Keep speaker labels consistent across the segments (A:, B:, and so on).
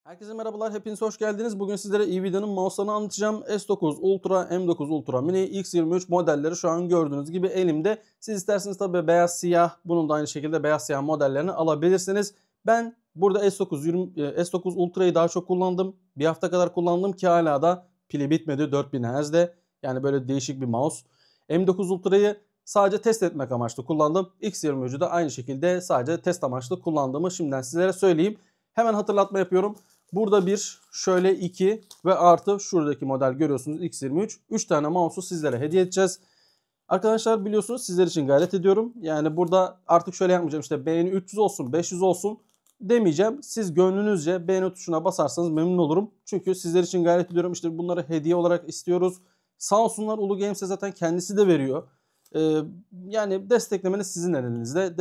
A: Herkese merhabalar, hepiniz hoş geldiniz. Bugün sizlere Nvidia'nın mouse'larını anlatacağım. S9 Ultra, M9 Ultra Mini, X23 modelleri şu an gördüğünüz gibi elimde. Siz isterseniz tabii beyaz siyah, bunun da aynı şekilde beyaz siyah modellerini alabilirsiniz. Ben burada S9 Ultra'yı daha çok kullandım. Bir hafta kadar kullandım ki hala da pili bitmedi 4000 Hz'de. Yani böyle değişik bir mouse. M9 Ultra'yı sadece test etmek amaçlı kullandım. X23'ü de aynı şekilde sadece test amaçlı kullandığımı şimdiden sizlere söyleyeyim. Hemen hatırlatma yapıyorum. Burada bir, şöyle 2 ve artı şuradaki model görüyorsunuz X23. 3 tane mouse'u sizlere hediye edeceğiz. Arkadaşlar biliyorsunuz sizler için gayret ediyorum. Yani burada artık şöyle yapmayacağım, işte beğeni 300 olsun 500 olsun demeyeceğim. Siz gönlünüzce beğeni tuşuna basarsanız memnun olurum. Çünkü sizler için gayret ediyorum. İşte bunları hediye olarak istiyoruz. Sağ olsunlar, Ulu Games'e zaten kendisi de veriyor. Yani desteklemeniz sizin elinizde.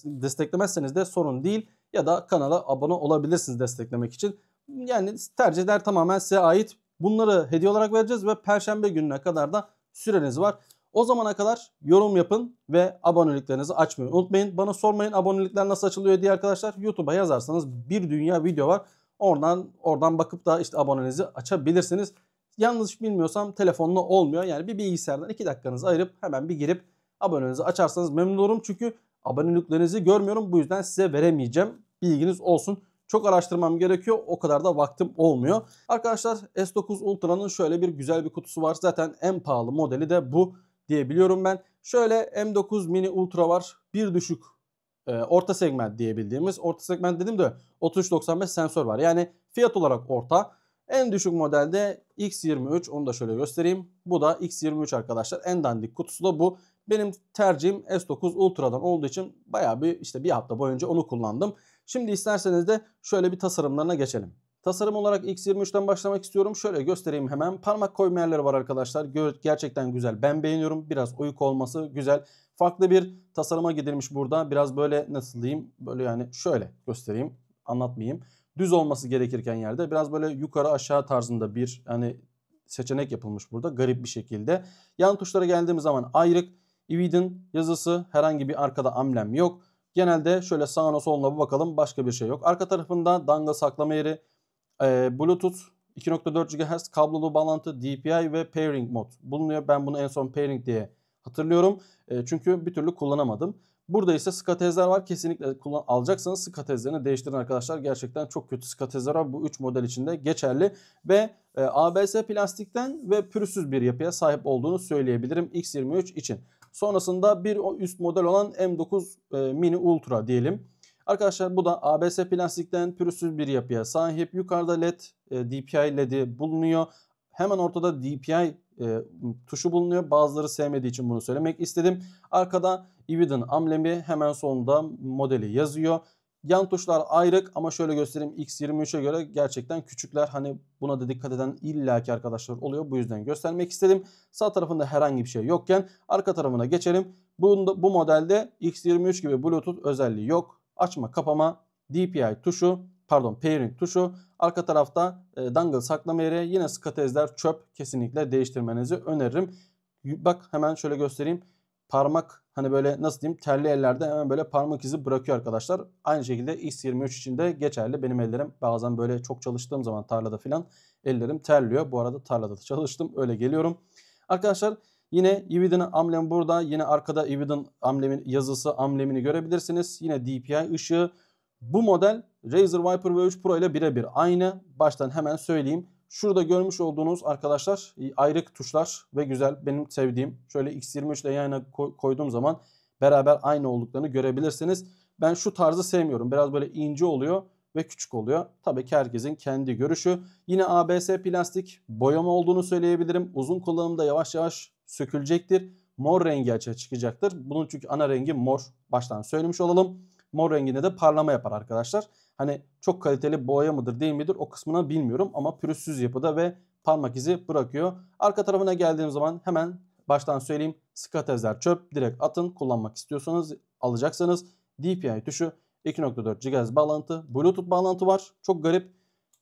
A: Desteklemezseniz de sorun değil. Ya da kanala abone olabilirsiniz desteklemek için. Yani tercihler tamamen size ait. Bunları hediye olarak vereceğiz ve Perşembe gününe kadar da süreniz var. O zamana kadar yorum yapın ve aboneliklerinizi açmayı unutmayın. Bana sormayın abonelikler nasıl açılıyor diye arkadaşlar. YouTube'a yazarsanız bir dünya video var. Oradan bakıp da işte abonenizi açabilirsiniz. Yanlış bilmiyorsam telefonla olmuyor. Yani bir bilgisayardan 2 dakikanızı ayırıp hemen bir girip abonenizi açarsanız memnun olurum. Çünkü aboneliklerinizi görmüyorum. Bu yüzden size veremeyeceğim. Bilginiz olsun. Çok araştırmam gerekiyor. O kadar da vaktim olmuyor. Arkadaşlar S9 Ultra'nın şöyle bir güzel bir kutusu var. Zaten en pahalı modeli de bu diyebiliyorum ben. Şöyle M9 Mini Ultra var. Bir düşük orta segment diyebildiğimiz. Orta segment dedim de 3395 sensör var. Yani fiyat olarak orta. En düşük modelde X23, onu da şöyle göstereyim. Bu da X23 arkadaşlar. En dandik kutusu da bu. Benim tercihim S9 Ultra'dan olduğu için bayağı bir hafta boyunca onu kullandım. Şimdi isterseniz de şöyle bir tasarımlarına geçelim. Tasarım olarak X23'ten başlamak istiyorum. Şöyle göstereyim hemen. Parmak koyma yerleri var arkadaşlar. Gerçekten güzel. Ben beğeniyorum. Biraz oyuk olması güzel. Farklı bir tasarıma gidilmiş burada. Biraz böyle nasıl diyeyim? Böyle yani şöyle göstereyim. Anlatmayayım. Düz olması gerekirken yerde biraz böyle yukarı aşağı tarzında bir seçenek yapılmış burada garip bir şekilde. Yan tuşlara geldiğimiz zaman ayrık, Nvidia'nın yazısı, herhangi bir arkada amblem yok. Genelde şöyle sağına soluna bir bakalım, başka bir şey yok. Arka tarafında dangle saklama yeri, Bluetooth 2.4 GHz kablolu bağlantı, DPI ve pairing mod bulunuyor. Ben bunu en son pairing diye hatırlıyorum. Çünkü bir türlü kullanamadım. Burada ise skatezler var. Kesinlikle alacaksanız skatezlerini değiştirin arkadaşlar. Gerçekten çok kötü skatezler var. Bu 3 model içinde geçerli. Ve ABS plastikten ve pürüzsüz bir yapıya sahip olduğunu söyleyebilirim X23 için. Sonrasında bir üst model olan M9 Mini Ultra diyelim. Arkadaşlar bu da ABS plastikten pürüzsüz bir yapıya sahip. Yukarıda LED, DPI LED'i bulunuyor. Hemen ortada DPI tuşu bulunuyor. Bazıları sevmediği için bunu söylemek istedim. Arkada Nvidia'nın amblemi, hemen sonunda modeli yazıyor. Yan tuşlar ayrık ama şöyle göstereyim, X23'e göre gerçekten küçükler. Hani buna da dikkat eden illaki arkadaşlar oluyor. Bu yüzden göstermek istedim. Sağ tarafında herhangi bir şey yokken arka tarafına geçelim. Bu modelde X23 gibi Bluetooth özelliği yok. Açma kapama, DPI tuşu, pairing tuşu. Arka tarafta dangle saklama yeri. Yine skatezler çöp. Kesinlikle değiştirmenizi öneririm. Bak hemen şöyle göstereyim. Parmak, hani böyle nasıl diyeyim, terli ellerde hemen böyle parmak izi bırakıyor arkadaşlar. Aynı şekilde X23 için de geçerli. Benim ellerim bazen böyle çok çalıştığım zaman tarlada filan ellerim terliyor. Bu arada tarlada da çalıştım. Öyle geliyorum. Arkadaşlar yine Nvidia'nın amblemi burada. Yine arkada Nvidia'nın yazısı, amblemini görebilirsiniz. Yine DPI ışığı. Bu model Razer Viper V3 Pro ile birebir aynı. Baştan hemen söyleyeyim. Şurada görmüş olduğunuz arkadaşlar ayrık tuşlar ve güzel, benim sevdiğim. Şöyle X23 ile yan yana koyduğum zaman beraber aynı olduklarını görebilirsiniz. Ben şu tarzı sevmiyorum. Biraz böyle ince oluyor ve küçük oluyor. Tabii ki herkesin kendi görüşü. Yine ABS plastik boyama olduğunu söyleyebilirim. Uzun kullanımda yavaş yavaş sökülecektir. Mor rengi açığa çıkacaktır. Bunun çünkü ana rengi mor. Baştan söylemiş olalım. Mor renginde de parlama yapar arkadaşlar. Hani çok kaliteli boya mıdır değil midir o kısmını bilmiyorum ama pürüzsüz yapıda ve parmak izi bırakıyor. Arka tarafına geldiğim zaman hemen baştan söyleyeyim. Skatezler çöp. Direkt atın. Kullanmak istiyorsanız, alacaksanız DPI tuşu, 2.4 GHz bağlantı, Bluetooth bağlantı var. Çok garip.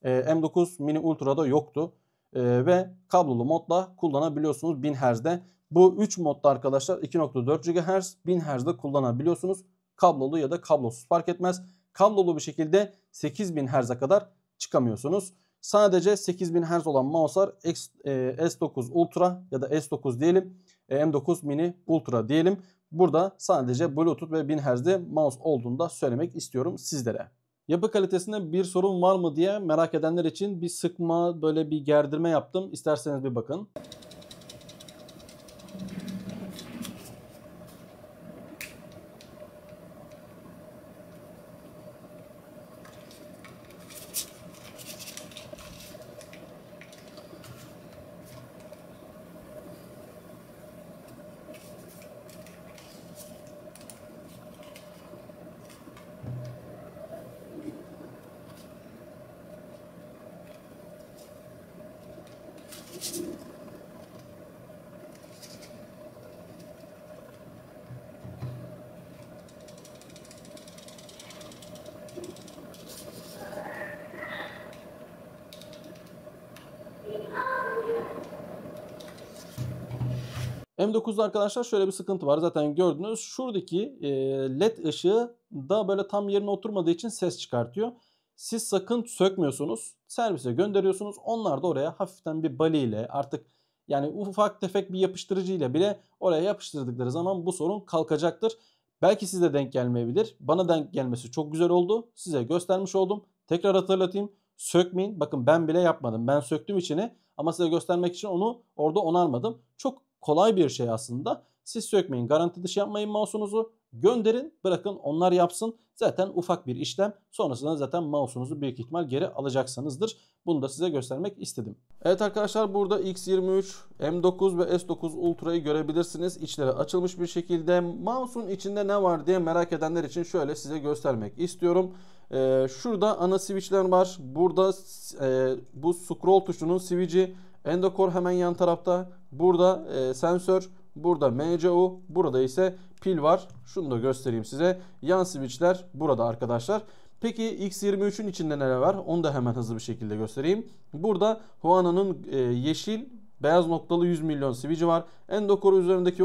A: M9 Mini Ultra'da yoktu. Ve kablolu modla kullanabiliyorsunuz 1000 Hz'de. Bu 3 modda arkadaşlar 2.4 GHz 1000 Hz'de kullanabiliyorsunuz. Kablolu ya da kablosuz fark etmez. Kablolu bir şekilde 8000 Hz'e kadar çıkamıyorsunuz. Sadece 8000 Hz olan mouse'lar S9 Ultra ya da S9 diyelim, M9 Mini Ultra diyelim. Burada sadece Bluetooth ve 1000 Hz'de mouse olduğunu da söylemek istiyorum sizlere. Yapı kalitesinde bir sorun var mı diye merak edenler için bir sıkma, böyle bir gerdirme yaptım. İsterseniz bir bakın. M9'da arkadaşlar şöyle bir sıkıntı var. Zaten gördünüz. Şuradaki LED ışığı da böyle tam yerine oturmadığı için ses çıkartıyor. Siz sakın sökmüyorsunuz. Servise gönderiyorsunuz. Onlar da oraya hafiften bir baliyle, artık yani ufak tefek bir yapıştırıcıyla bile oraya yapıştırdıkları zaman bu sorun kalkacaktır. Belki size denk gelmeyebilir. Bana denk gelmesi çok güzel oldu. Size göstermiş oldum. Tekrar hatırlatayım. Sökmeyin. Bakın ben bile yapmadım. Ben söktüm içini ama size göstermek için onu orada onarmadım. Çok kolay bir şey aslında. Siz sökmeyin. Garanti dışı yapmayın mouse'unuzu. Gönderin, bırakın onlar yapsın. Zaten ufak bir işlem. Sonrasında zaten mouse'unuzu büyük ihtimal geri alacaksınızdır. Bunu da size göstermek istedim. Evet arkadaşlar, burada X23, M9 ve S9 Ultra'yı görebilirsiniz. İçleri açılmış bir şekilde. Mouse'un içinde ne var diye merak edenler için şöyle size göstermek istiyorum. Şurada ana switchler var. Burada bu scroll tuşunun switch'i. Endocore hemen yan tarafta. Burada sensör. Burada MCU. Burada ise pil var. Şunu da göstereyim size. Yan switchler burada arkadaşlar. Peki X23'ün içinde neler var? Onu da hemen hızlı bir şekilde göstereyim. Burada Huano'nun yeşil beyaz noktalı 100 milyon switch'i var. Endocore üzerindeki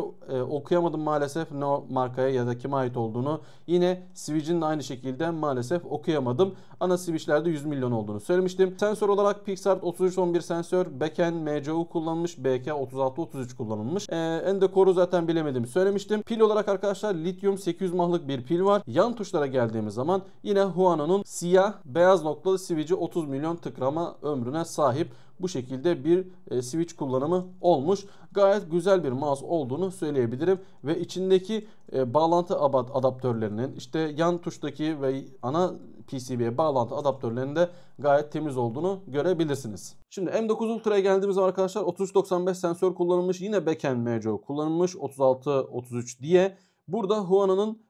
A: okuyamadım maalesef ne markaya ya da kime ait olduğunu. Yine switch'in de aynı şekilde maalesef okuyamadım. Ana switch'lerde 100 milyon olduğunu söylemiştim. Sensör olarak Pixart 3311 sensör, Beken MCU kullanılmış, BK 3633 kullanılmış. Endocore'u zaten bilemediğimi söylemiştim. Pil olarak arkadaşlar lityum 800 mAh'lık bir pil var. Yan tuşlara geldiğimiz zaman yine Huano'nun siyah beyaz noktalı switch'i 30 milyon tıklama ömrüne sahip. Bu şekilde bir switch kullanımı olmuş. Gayet güzel bir mouse olduğunu söyleyebilirim. Ve içindeki bağlantı adaptörlerinin, işte yan tuştaki ve ana PCB'ye bağlantı adaptörlerinin de gayet temiz olduğunu görebilirsiniz. Şimdi M9 Ultra'ya geldiğimiz zaman arkadaşlar 3395 sensör kullanılmış. Yine Beken MCU kullanılmış 3633 diye. Burada Huano'nun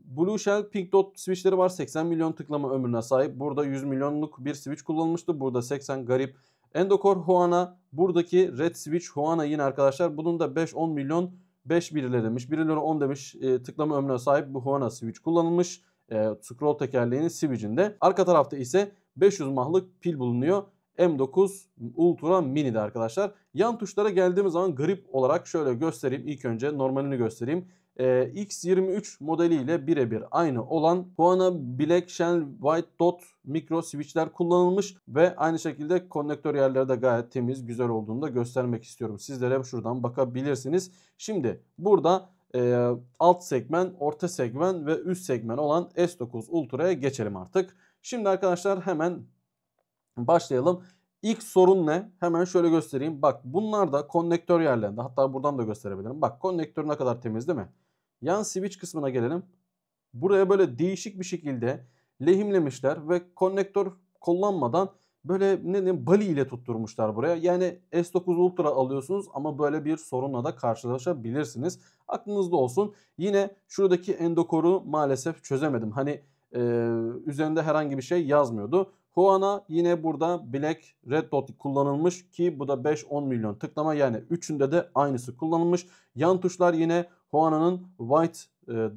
A: Blue Shell Pink Dot switchleri var. 80 milyon tıklama ömrüne sahip. Burada 100 milyonluk bir switch kullanılmıştı. Burada 80 garip. Endocore Huano, buradaki Red Switch Huano yine arkadaşlar. Bunun da 5-10 milyon 5 birileri demiş. Birileri 10 demiş. Tıklama ömrüne sahip bu Huano switch kullanılmış. Scroll tekerleğinin switch'inde. Arka tarafta ise 500 mAh'lık pil bulunuyor. M9 Ultra Mini'de arkadaşlar. Yan tuşlara geldiğimiz zaman grip olarak şöyle göstereyim. İlk önce normalini göstereyim. X23 modeliyle birebir aynı olan Huano Black Shell White Dot mikro switchler kullanılmış ve aynı şekilde konnektör yerleri de gayet temiz, güzel olduğunu da göstermek istiyorum. Sizlere şuradan bakabilirsiniz. Şimdi burada alt segment, orta segment ve üst segment olan S9 Ultra'ya geçelim artık. Şimdi arkadaşlar hemen başlayalım. İlk sorun ne? Hemen şöyle göstereyim. Bak bunlar da konnektör yerlerinde. Hatta buradan da gösterebilirim. Bak konnektör ne kadar temiz değil mi? Yan switch kısmına gelelim. Buraya böyle değişik bir şekilde lehimlemişler ve konnektör kullanmadan böyle ne diyeyim bali ile tutturmuşlar buraya. Yani S9 Ultra alıyorsunuz ama böyle bir sorunla da karşılaşabilirsiniz. Aklınızda olsun. Yine şuradaki Endocore'u maalesef çözemedim. Hani üzerinde herhangi bir şey yazmıyordu. Huano yine burada Black Red Dot kullanılmış ki bu da 5-10 milyon tıklama, yani üçünde de aynısı kullanılmış. Yan tuşlar yine Huano'nun White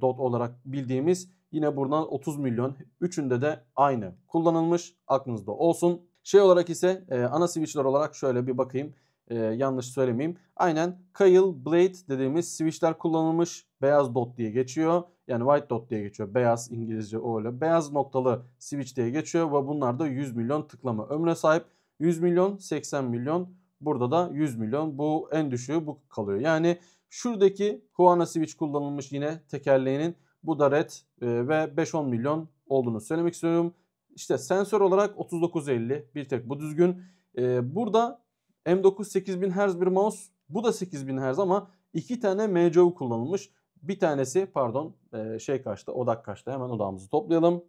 A: Dot olarak bildiğimiz, yine buradan 30 milyon, üçünde de aynı kullanılmış, aklınızda olsun. Şey olarak ise ana switchler olarak şöyle bir bakayım, yanlış söylemeyeyim. Aynen Coil Blade dediğimiz switchler kullanılmış, beyaz dot diye geçiyor. Yani white dot diye geçiyor. Beyaz, İngilizce öyle. Beyaz noktalı switch diye geçiyor ve bunlar da 100 milyon tıklama ömrüne sahip. 100 milyon, 80 milyon. Burada da 100 milyon. Bu en düşüğü bu kalıyor. Yani şuradaki Huana switch kullanılmış yine tekerleğinin. Bu da red ve 5-10 milyon olduğunu söylemek istiyorum. İşte sensör olarak 3950 bir tek bu düzgün. Burada M9 8000 Hz bir mouse. Bu da 8000 Hz ama iki tane MCU kullanılmış. Bir tanesi pardon kaçtı, odak kaçtı. Hemen odağımızı toplayalım.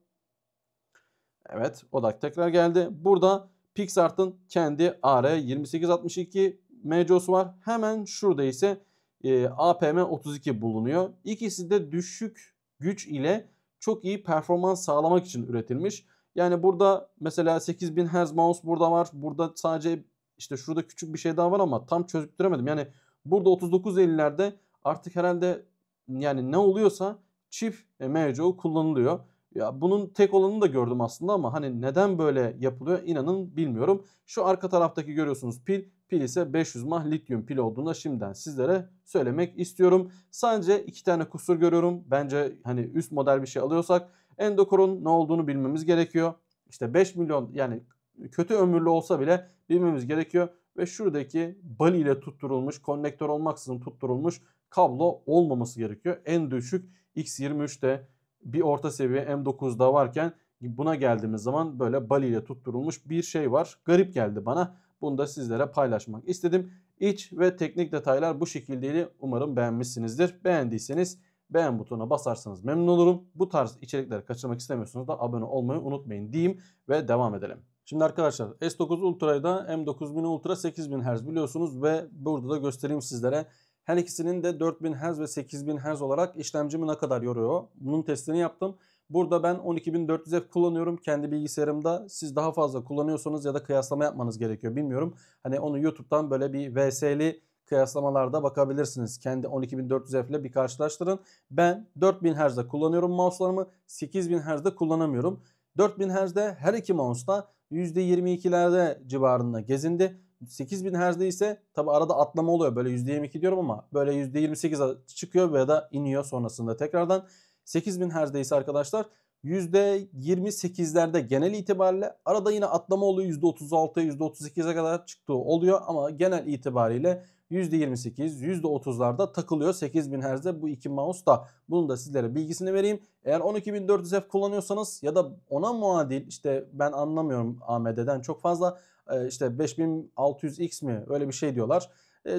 A: Evet, odak tekrar geldi. Burada PixArt'ın kendi AR2862 MCU'su var. Hemen şurada ise APM32 bulunuyor. İkisi de düşük güç ile çok iyi performans sağlamak için üretilmiş. Yani burada mesela 8000 Hz mouse burada var. Burada sadece işte şurada küçük bir şey daha var ama tam çözüktüremedim. Yani burada 3950'lerde artık herhalde yani ne oluyorsa çift MCU kullanılıyor. Ya bunun tek olanını da gördüm aslında ama hani neden böyle yapılıyor inanın bilmiyorum. Şu arka taraftaki görüyorsunuz pil. Pil ise 500 mAh lityum pil olduğunu şimdiden sizlere söylemek istiyorum. Sadece iki tane kusur görüyorum. Bence hani üst model bir şey alıyorsak Endocore'un ne olduğunu bilmemiz gerekiyor. İşte 5 milyon yani kötü ömürlü olsa bile bilmemiz gerekiyor. Ve şuradaki bali ile tutturulmuş, konnektör olmaksızın tutturulmuş kablo olmaması gerekiyor. En düşük X23'te bir orta seviye M9'da varken buna geldiğimiz zaman böyle bali ile tutturulmuş bir şey var. Garip geldi bana. Bunu da sizlere paylaşmak istedim. İç ve teknik detaylar bu şekildeydi. Umarım beğenmişsinizdir. Beğendiyseniz beğen butonuna basarsanız memnun olurum. Bu tarz içerikleri kaçırmak istemiyorsanız da abone olmayı unutmayın diyeyim ve devam edelim. Şimdi arkadaşlar S9 Ultra'yı da M9 Mini Ultra 8000 Hz biliyorsunuz ve burada da göstereyim sizlere. Her ikisinin de 4000 Hz ve 8000 Hz olarak işlemcimi ne kadar yoruyor? Bunun testini yaptım. Burada ben 12400F kullanıyorum kendi bilgisayarımda. Siz daha fazla kullanıyorsanız ya da kıyaslama yapmanız gerekiyor bilmiyorum. Hani onu YouTube'dan böyle bir VS'li kıyaslamalarda bakabilirsiniz. Kendi 12400F ile bir karşılaştırın. Ben 4000 Hz'de kullanıyorum mouse'larımı. 8000 Hz'de kullanamıyorum. 4000 Hz'de her iki mouse da %22'lerde civarında gezindi. 8000 Hz'de ise tabi arada atlama oluyor. Böyle %22 diyorum ama böyle %28'e çıkıyor veya da iniyor sonrasında tekrardan. 8000 Hz'de ise arkadaşlar %28'lerde genel itibariyle arada yine atlama oluyor. %36'ya %38'e kadar çıktığı oluyor ama genel itibariyle %28, %30'larda takılıyor 8000 Hz'de bu iki mouse da. Bunun da sizlere bilgisini vereyim. Eğer 12400F kullanıyorsanız ya da ona muadil işte ben anlamıyorum AMD'den çok fazla işte 5600X mi öyle bir şey diyorlar.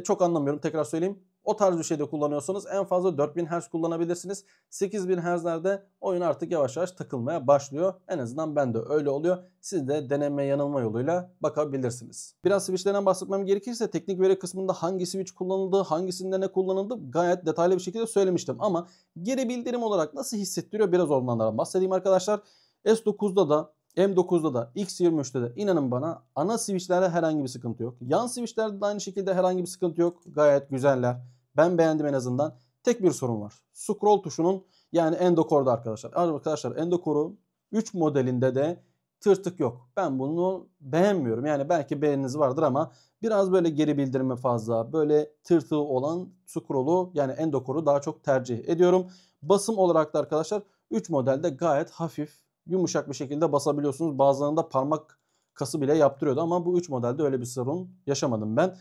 A: Çok anlamıyorum tekrar söyleyeyim. O tarz bir şeyde kullanıyorsanız en fazla 4000 Hz kullanabilirsiniz. 8000 Hz'lerde oyun artık yavaş yavaş takılmaya başlıyor. En azından bende öyle oluyor. Siz de deneme yanılma yoluyla bakabilirsiniz. Biraz switchlerden bahsetmem gerekirse teknik veri kısmında hangi switch kullanıldı, hangisinde ne kullanıldı gayet detaylı bir şekilde söylemiştim. Ama geri bildirim olarak nasıl hissettiriyor biraz ondan bahsedeyim arkadaşlar. S9'da da M9'da da X23'te de inanın bana ana switchlerde herhangi bir sıkıntı yok. Yan switchlerde de aynı şekilde herhangi bir sıkıntı yok. Gayet güzeller. Ben beğendim en azından. Tek bir sorun var. Scroll tuşunun yani Endocore'da arkadaşlar. Arkadaşlar Endocore'un 3 modelinde de tırtık yok. Ben bunu beğenmiyorum. Yani belki beğeniniz vardır ama biraz böyle geri bildirimi fazla. Böyle tırtığı olan scroll'u yani Endocore'u daha çok tercih ediyorum. Basım olarak da arkadaşlar 3 modelde gayet hafif, yumuşak bir şekilde basabiliyorsunuz. Bazılarında parmak kası bile yaptırıyordu ama bu 3 modelde öyle bir sorun yaşamadım ben.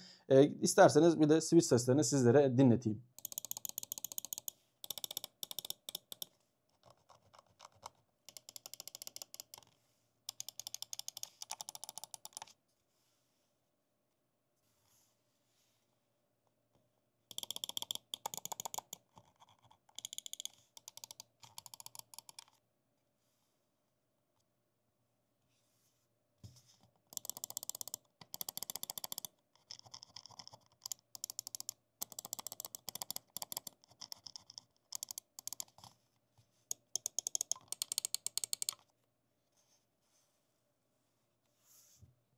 A: İsterseniz bir de switch seslerini sizlere dinleteyim.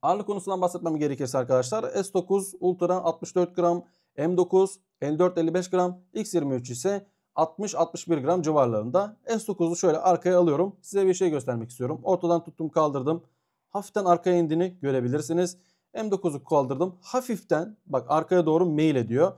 A: Ağırlık konusundan bahsetmem gerekirse arkadaşlar S9 Ultra 64 gram, M9 54-55 gram, X23 ise 60-61 gram civarlarında. S9'u şöyle arkaya alıyorum. Size bir şey göstermek istiyorum. Ortadan tuttum kaldırdım. Hafiften arkaya indiğini görebilirsiniz. M9'u kaldırdım. Hafiften bak arkaya doğru mail ediyor.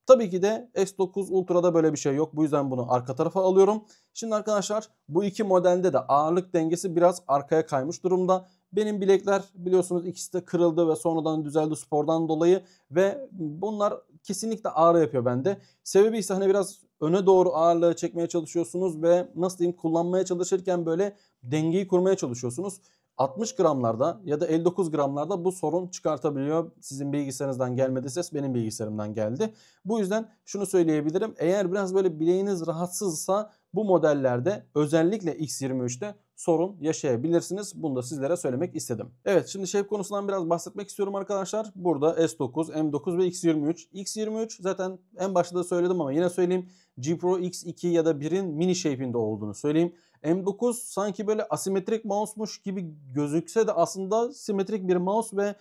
A: Tabii ki de S9 Ultra'da böyle bir şey yok. Bu yüzden bunu arka tarafa alıyorum. Şimdi arkadaşlar bu iki modelde de ağırlık dengesi biraz arkaya kaymış durumda. Benim bilekler biliyorsunuz ikisi de kırıldı ve sonradan düzeldi spordan dolayı ve bunlar kesinlikle ağrı yapıyor bende. Sebebi ise hani biraz öne doğru ağırlığı çekmeye çalışıyorsunuz ve nasıl diyeyim kullanmaya çalışırken böyle dengeyi kurmaya çalışıyorsunuz. 60 gramlarda ya da 59 gramlarda bu sorun çıkartabiliyor. Sizin bilgisayarınızdan gelmedi ses, benim bilgisayarımdan geldi. Bu yüzden şunu söyleyebilirim. Eğer biraz böyle bileğiniz rahatsızsa bu modellerde özellikle X23'te sorun yaşayabilirsiniz. Bunu da sizlere söylemek istedim. Evet, şimdi shape konusundan biraz bahsetmek istiyorum arkadaşlar. Burada S9, M9 ve X23. X23 zaten en başta da söyledim ama yine söyleyeyim. G Pro X2 ya da 1'in mini shape'inde olduğunu söyleyeyim. M9 sanki böyle asimetrik mouse'muş gibi gözükse de aslında simetrik bir mouse ve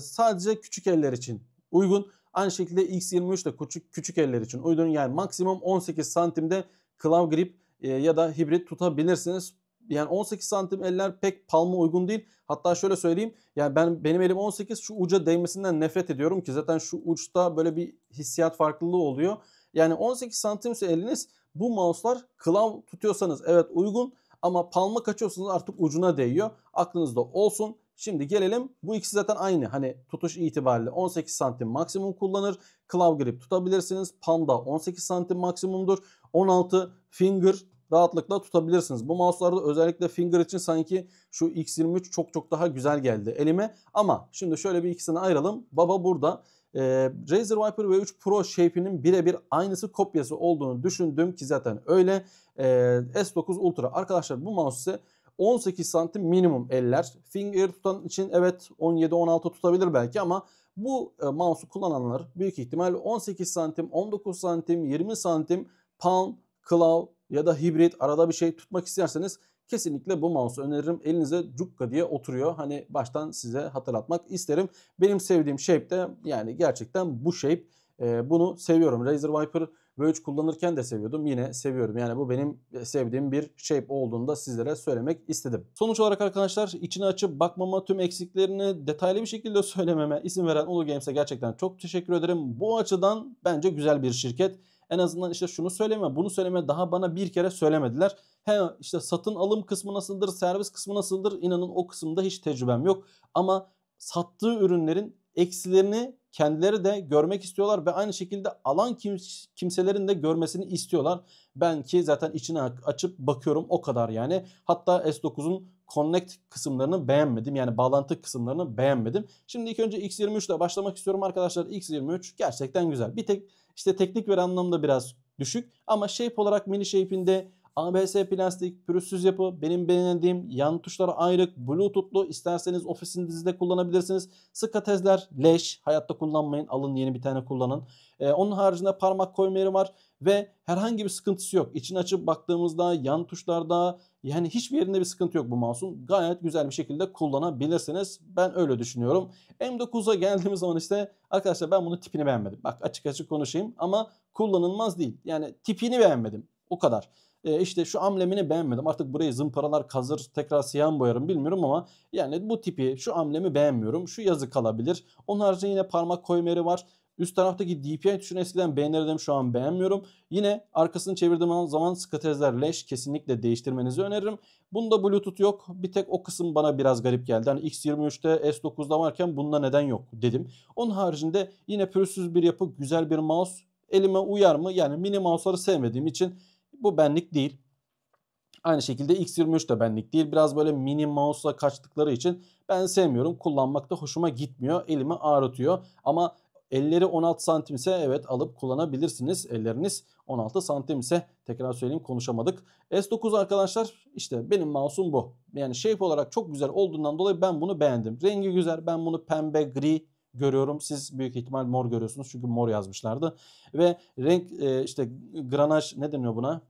A: sadece küçük eller için uygun. Aynı şekilde X23 de küçük eller için uygun. Yani maksimum 18 santimde claw grip ya da hibrit tutabilirsiniz. Yani 18 santim eller pek palma uygun değil. Hatta şöyle söyleyeyim. Yani benim elim 18, şu uca değmesinden nefret ediyorum ki zaten şu uçta böyle bir hissiyat farklılığı oluyor. Yani 18 santimse eliniz, bu mouse'lar claw tutuyorsanız evet uygun ama palma kaçıyorsanız artık ucuna değiyor. Aklınızda olsun. Şimdi gelelim, bu ikisi zaten aynı. Hani tutuş itibariyle 18 santim maksimum kullanır. Claw grip tutabilirsiniz. Palm'da 18 santim maksimumdur. 16 finger rahatlıkla tutabilirsiniz. Bu mouse'larda özellikle finger için sanki şu X23 çok daha güzel geldi elime. Ama şimdi şöyle bir ikisini ayıralım. Baba burada. Razer Viper V3 Pro shape'inin birebir aynısı, kopyası olduğunu düşündüm ki zaten öyle. S9 Ultra arkadaşlar, bu mouse ise 18 santim minimum eller. Finger tutan için evet 17-16 tutabilir belki ama bu mouse'u kullananlar büyük ihtimal 18 santim, 19 santim, 20 santim palm, claw ya da hibrit arada bir şey tutmak isterseniz kesinlikle bu mouse'u öneririm. Elinize cukka diye oturuyor. Hani baştan size hatırlatmak isterim. Benim sevdiğim shape de yani gerçekten bu shape. Bunu seviyorum. Razer Viper V3 kullanırken de seviyordum. Yine seviyorum. Yani bu benim sevdiğim bir shape olduğunu da sizlere söylemek istedim. Sonuç olarak arkadaşlar, içini açıp bakmama, tüm eksiklerini detaylı bir şekilde söylememe izin veren Ulu Games'e gerçekten çok teşekkür ederim. Bu açıdan bence güzel bir şirket. En azından işte şunu söyleme, bunu söyleme, daha bana bir kere söylemediler. He işte satın alım kısmı nasıldır, servis kısmı nasıldır, inanın o kısımda hiç tecrübem yok. Ama sattığı ürünlerin eksilerini kendileri de görmek istiyorlar ve aynı şekilde alan kimselerin de görmesini istiyorlar. Ben ki zaten içine açıp bakıyorum, o kadar yani. Hatta S9'un Connect kısımlarını beğenmedim. Yani bağlantı kısımlarını beğenmedim. Şimdi ilk önce X23 ile başlamak istiyorum arkadaşlar. X23 gerçekten güzel. Bir tek işte teknik veri anlamda biraz düşük ama shape olarak mini shape'inde ABS plastik, pürüzsüz yapı, benim beğendiğim, yan tuşları ayrık, bluetoothlu, isterseniz ofisinizde kullanabilirsiniz. Skatezler leş, hayatta kullanmayın, alın yeni bir tane kullanın. Onun haricinde parmak koyma yeri var ve herhangi bir sıkıntısı yok. İçini açıp baktığımızda yan tuşlarda yani hiçbir yerinde bir sıkıntı yok bu mouse'un. Gayet güzel bir şekilde kullanabilirsiniz. Ben öyle düşünüyorum. M9'a geldiğimiz zaman işte arkadaşlar ben bunun tipini beğenmedim. Bak açık açık konuşayım ama kullanılmaz değil. Yani tipini beğenmedim. O kadar. İşte şu amblemini beğenmedim. Artık burayı zımparalar, kazır, tekrar siyah mı boyarım bilmiyorum ama yani bu tipi, şu amblemi beğenmiyorum. Şu yazı kalabilir. Onun haricinde yine parmak koyma yeri var. Üst taraftaki DPI tuşunu eskiden beğenirdim, şu an beğenmiyorum. Yine arkasını çevirdiğim zaman skatezler leş, kesinlikle değiştirmenizi öneririm. Bunda Bluetooth yok. Bir tek o kısım bana biraz garip geldi. Hani X23'te S9'da varken bunda neden yok dedim. Onun haricinde yine pürüzsüz bir yapı, güzel bir mouse. Elime uyar mı? Yani mini mouse'ları sevmediğim için bu benlik değil. Aynı şekilde X23 de benlik değil. Biraz böyle mini mouse'la kaçtıkları için ben sevmiyorum. Kullanmakta hoşuma gitmiyor. Elimi ağrıtıyor. Ama elleri 16 santim ise evet alıp kullanabilirsiniz. Elleriniz 16 santim ise tekrar söyleyeyim, konuşamadık. S9 arkadaşlar işte benim mouse'um bu. Yani shape olarak çok güzel olduğundan dolayı ben bunu beğendim. Rengi güzel. Ben bunu pembe, gri görüyorum. Siz büyük ihtimal mor görüyorsunuz çünkü mor yazmışlardı. Ve renk işte granaj ne deniyor buna?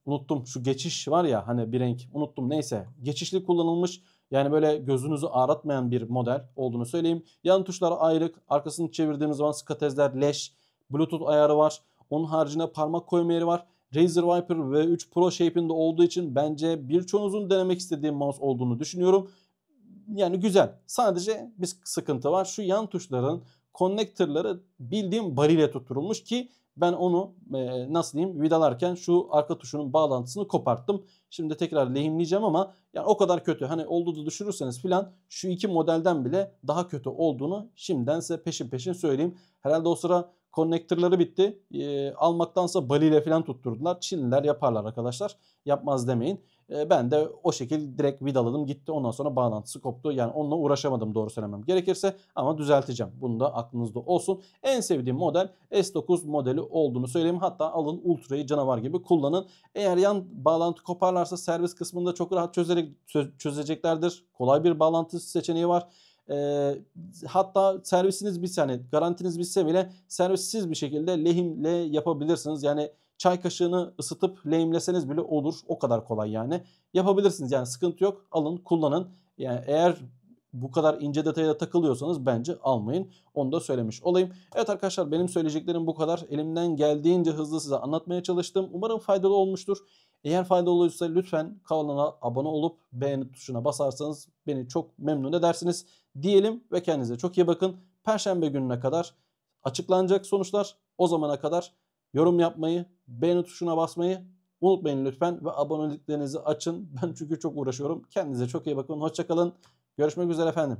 A: Unuttum, şu geçiş var ya hani bir renk, unuttum, neyse. Geçişli kullanılmış, yani böyle gözünüzü ağratmayan bir model olduğunu söyleyeyim. Yan tuşlar ayrık. Arkasını çevirdiğimiz zaman skatezler leş. Bluetooth ayarı var. Onun haricinde parmak koyma yeri var. Razer Viper V3 Pro shape'inde olduğu için bence birçoğunuzun denemek istediği mouse olduğunu düşünüyorum. Yani güzel. Sadece bir sıkıntı var. Şu yan tuşların Konnektörleri bildiğim bariyle tutturulmuş ki ben onu nasıl diyeyim vidalarken şu arka tuşunun bağlantısını koparttım. Şimdi tekrar lehimleyeceğim ama yani o kadar kötü. Hani olduğu da düşürürseniz filan şu iki modelden bile daha kötü olduğunu şimdiden size peşin peşin söyleyeyim. Herhalde o sıra konnektörleri bitti. Almaktansa baliyle falan tutturdular. Çinliler yaparlar arkadaşlar. Yapmaz demeyin. Ben de o şekilde direkt vidaladım gitti. Ondan sonra bağlantısı koptu. Yani onunla uğraşamadım doğru söylemem gerekirse. Ama düzelteceğim. Bunu da aklınızda olsun. En sevdiğim model S9 modeli olduğunu söyleyeyim. Hatta alın Ultra'yı canavar gibi kullanın. Eğer yan bağlantı koparlarsa servis kısmında çok rahat çözeceklerdir. Kolay bir bağlantı seçeneği var. Hatta servisiniz bitse hani garantiniz bitse bile servissiz bir şekilde lehimle yapabilirsiniz. Yani çay kaşığını ısıtıp lehimleseniz bile olur. O kadar kolay yani. Yapabilirsiniz yani sıkıntı yok. Alın kullanın. Yani eğer bu kadar ince detaya takılıyorsanız bence almayın. Onu da söylemiş olayım. Evet arkadaşlar benim söyleyeceklerim bu kadar. Elimden geldiğince hızlı size anlatmaya çalıştım. Umarım faydalı olmuştur. Eğer faydalı olursa lütfen kanala abone olup beğeni tuşuna basarsanız beni çok memnun edersiniz diyelim ve kendinize çok iyi bakın. Perşembe gününe kadar açıklanacak sonuçlar. O zamana kadar yorum yapmayı, beğeni tuşuna basmayı unutmayın lütfen ve aboneliklerinizi açın. Ben çünkü çok uğraşıyorum. Kendinize çok iyi bakın. Hoşça kalın. Görüşmek üzere efendim.